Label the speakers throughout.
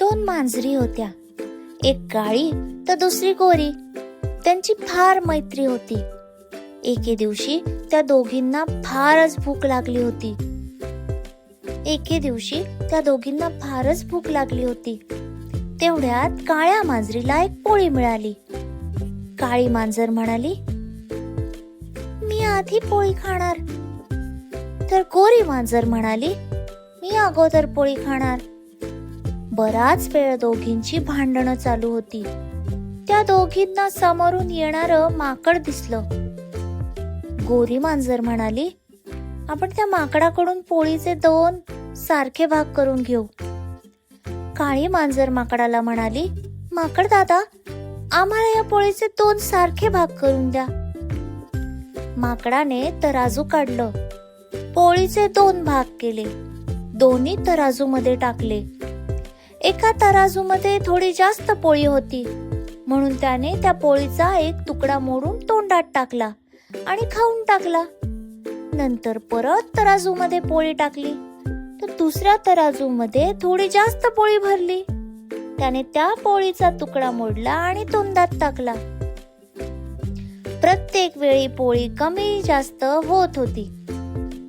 Speaker 1: दोन मांजरी होत्या, एक काळी तर दुसरी गोरी. त्यांची फार मैत्री होती. एके दिवशी त्या दोघींना फारच भूक लागली होती. तेवढ्यात काळ्या मांजरीला एक पोळी मिळाली. काळी मांजर म्हणाली, मी आधी पोळी खाणार. तर गोरी मांजर म्हणाली, मी अगोदर पोळी खाणार. बराच वेळ दोघींची भांडणं चालू होती. त्या दोघींना समोरून येणारं माकड दिसलं. गोरी मांजर म्हणाली, आपण त्या माकडाकडून पोळीचे 2 सारखे भाग करून घेऊ. काळी मांजर माकडाला म्हणाली, माकड दादा, आम्हाला या पोळीचे 2 सारखे भाग करून द्या. माकडाने तराजू काढलं, पोळीचे 2 भाग केले, दोन्ही तराजूमध्ये टाकले. एका तराजूमध्ये थोडी जास्त पोळी होती, म्हणून त्याने त्या पोळीचा एक तुकडा मोडून तोंडात टाकला आणि खाऊन टाकला. नंतर परत तराजूमध्ये पोळी टाकली, तर दुसऱ्या तराजूमध्ये थोडी जास्त पोळी भरली. त्याने त्या पोळीचा तुकडा मोडला आणि तोंडात टाकला. प्रत्येक वेळी पोळी कमी जास्त होत होती.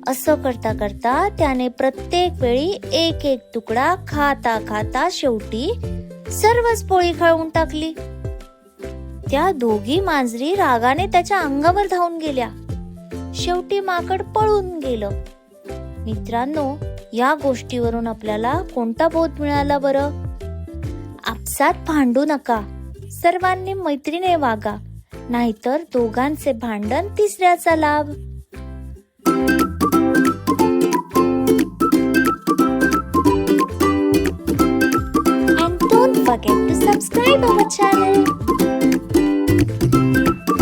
Speaker 1: असं करता करता त्याने प्रत्येक वेळी एक एक तुकडा खाता खाता शेवटी सर्वच पोळी खाऊन टाकली. त्या दोघी मांजरी रागाने त्याच्या अंगावर धावून गेल्या. शेवटी माकड पळून गेलं. मित्रांनो, या गोष्टीवरून आपल्याला कोणता बोध मिळाला बरं? आपसात भांडू नका, सर्वांनी मैत्रीने वागा, नाहीतर दोघांचे भांडण तिसऱ्याचा लाभ. And don't forget to subscribe our channel.